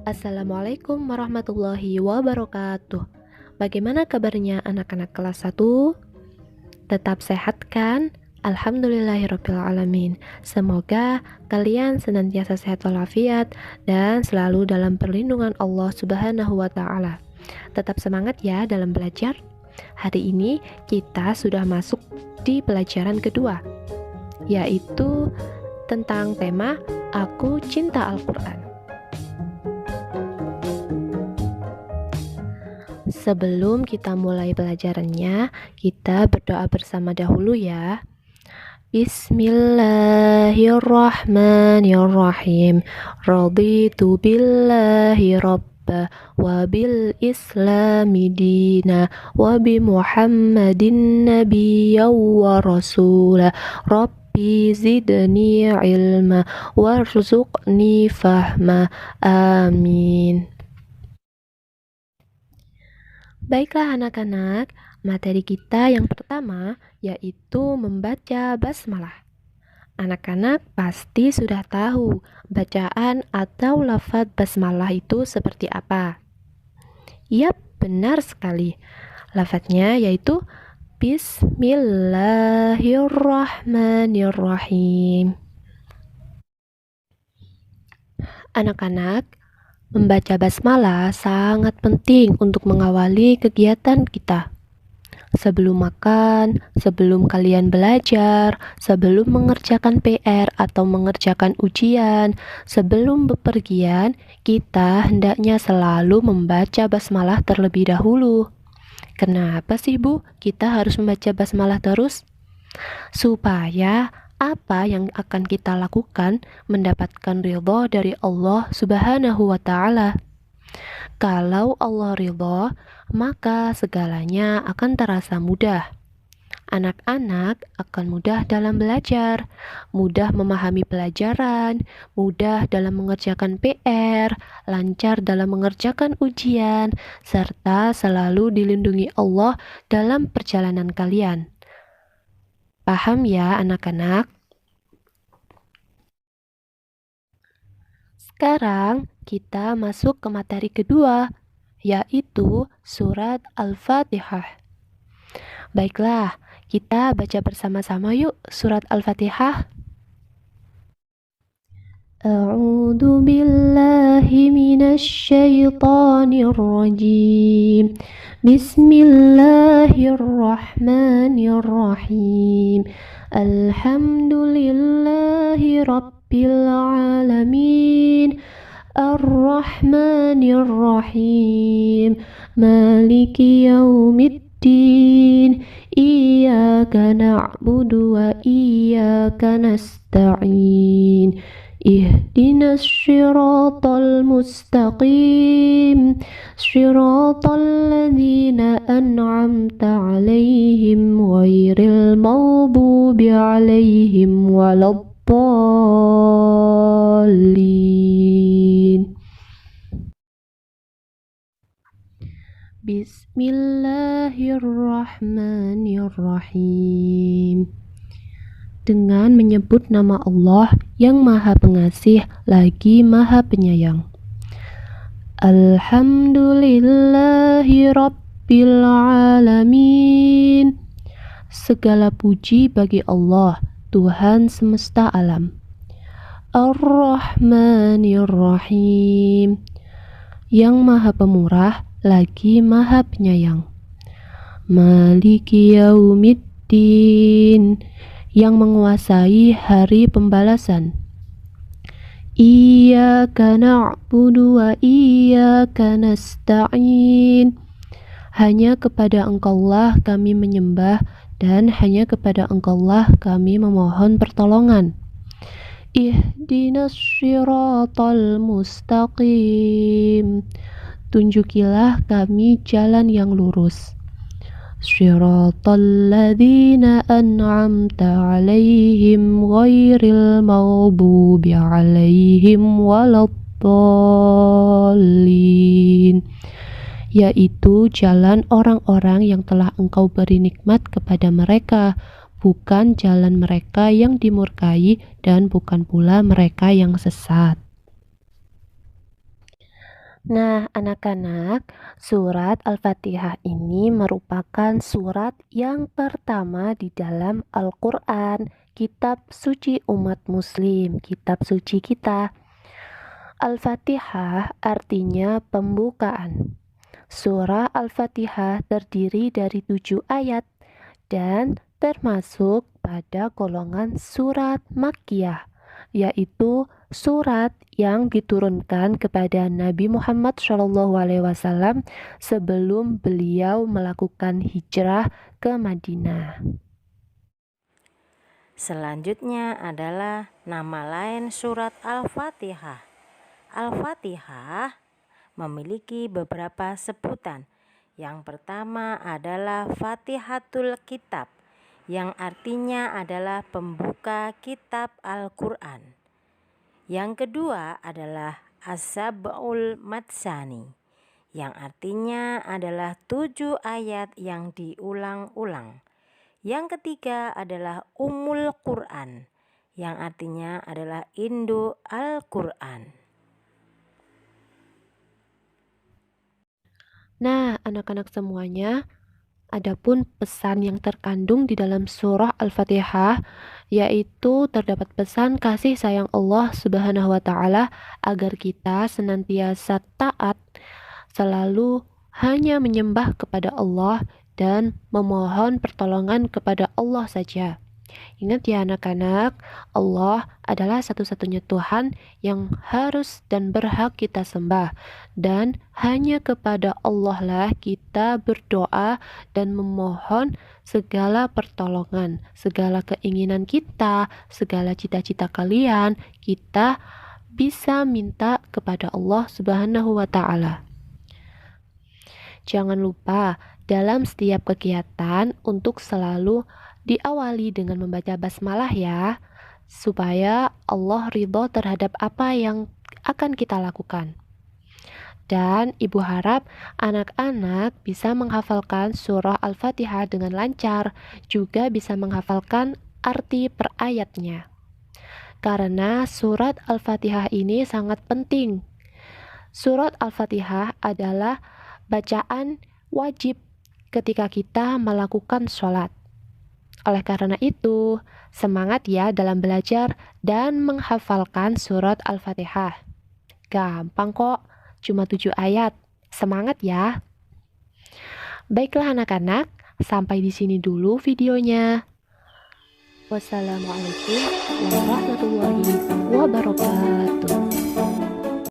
Assalamualaikum warahmatullahi wabarakatuh. Bagaimana kabarnya anak-anak kelas 1? Tetap sehat kan? Alhamdulillahirrabbilalamin. Semoga kalian senantiasa sehat walafiat dan selalu dalam perlindungan Allah Subhanahu wa Ta'ala. Tetap semangat ya dalam belajar. Hari ini kita sudah masuk di pelajaran kedua, yaitu tentang tema Aku Cinta Al-Quran. Sebelum kita mulai pelajarannya, kita berdoa bersama dahulu ya. Bismillahirrahmanirrahim. Raditu billahi rabba wa bil islami dina wa bi Muhammadin nabiyya wa rasula. Rabbi zidni ilma warzuqni fahma. Amin. Baiklah anak-anak, materi kita yang pertama yaitu membaca basmalah. Anak-anak pasti sudah tahu bacaan atau lafaz basmalah itu seperti apa. Yap, benar sekali. Lafaznya yaitu Bismillahirrahmanirrahim. Anak-anak, membaca basmalah sangat penting untuk mengawali kegiatan kita. Sebelum makan, sebelum kalian belajar, sebelum mengerjakan PR atau mengerjakan ujian, sebelum bepergian, kita hendaknya selalu membaca basmalah terlebih dahulu. Kenapa sih Bu, kita harus membaca basmalah terus? Supaya apa yang akan kita lakukan mendapatkan ridha dari Allah Subhanahu wa Ta'ala. Kalau Allah ridha, maka segalanya akan terasa mudah. Anak-anak akan mudah dalam belajar, mudah memahami pelajaran, mudah dalam mengerjakan PR, lancar dalam mengerjakan ujian, serta selalu dilindungi Allah dalam perjalanan kalian. Paham ya anak-anak? Sekarang kita masuk ke materi kedua, yaitu surat Al-Fatihah. Baiklah, kita baca bersama-sama yuk surat Al-Fatihah. A'udzu billahi minasy syaithanir rajim. Bismillahirrahmanirrahim. Alhamdulillahi rabbil alamin. Ar-Rahmanir-Rahim. Maliki yaumiddin. Iyyaka na'budu wa iyyaka nasta'in. Ihdinas syiratal mustaqim, syiratal ladzina an'amta 'alaihim ghairil maghdubi 'alaihim waladdallin. Bismillahirrahmanirrahim. Dengan menyebut nama Allah yang Maha Pengasih lagi Maha Penyayang. Alhamdulillahi Rabbil Alamin. Segala puji bagi Allah, Tuhan semesta alam. Ar-Rahmanir-Rahim. Yang Maha Pemurah lagi Maha Penyayang. Maliki yaumiddin. Yang menguasai hari pembalasan. Iyyaka na'budu wa iyyaka nasta'in. Hanya kepada Engkaulah kami menyembah dan hanya kepada Engkaulah kami memohon pertolongan. Ihdinas syiratal mustaqim. Tunjukilah kami jalan yang lurus. Syiratal ladzina an'amta 'alaihim ghairil maghdubi 'alaihim waladdallin. Yaitu jalan orang-orang yang telah Engkau beri nikmat kepada mereka, bukan jalan mereka yang dimurkai dan bukan pula mereka yang sesat. Nah, anak-anak, surat Al-Fatihah ini merupakan surat yang pertama di dalam Al-Quran, kitab suci umat Muslim, kitab suci kita. Al-Fatihah artinya pembukaan. Surah Al-Fatihah terdiri dari 7 ayat dan termasuk pada golongan surat Makkiyah, yaitu surat yang diturunkan kepada Nabi Muhammad SAW sebelum beliau melakukan hijrah ke Madinah. Selanjutnya adalah nama lain surat Al-Fatihah. Al-Fatihah memiliki beberapa sebutan. Yang pertama adalah Fatihatul Kitab, yang artinya adalah pembuka kitab Al-Quran. Yang kedua adalah As-Sab'ul Matsani, yang artinya adalah 7 ayat yang diulang-ulang. Yang ketiga adalah Ummul Quran, yang artinya adalah induk Al-Quran. Nah, anak-anak semuanya, adapun pesan yang terkandung di dalam surah Al-Fatihah, yaitu terdapat pesan kasih sayang Allah Subhanahu wa Ta'ala agar kita senantiasa taat, selalu hanya menyembah kepada Allah dan memohon pertolongan kepada Allah saja. Ingat ya anak-anak, Allah adalah satu-satunya Tuhan yang harus dan berhak kita sembah. Dan hanya kepada Allah lah kita berdoa dan memohon segala pertolongan, segala keinginan kita, segala cita-cita kalian, kita bisa minta kepada Allah Subhanahu wa Ta'ala. Jangan lupa dalam setiap kegiatan untuk selalu diawali dengan membaca basmalah ya, supaya Allah ridho terhadap apa yang akan kita lakukan. Dan Ibu harap anak-anak bisa menghafalkan surah Al-Fatihah dengan lancar, juga bisa menghafalkan arti per ayatnya. Karena surat Al-Fatihah ini sangat penting. Surat Al-Fatihah adalah bacaan wajib ketika kita melakukan sholat. Oleh karena itu, semangat ya dalam belajar dan menghafalkan surat Al-Fatihah. Gampang kok, cuma 7 ayat. Semangat ya. Baiklah anak-anak, sampai di sini dulu videonya. Wassalamualaikum warahmatullahi wabarakatuh.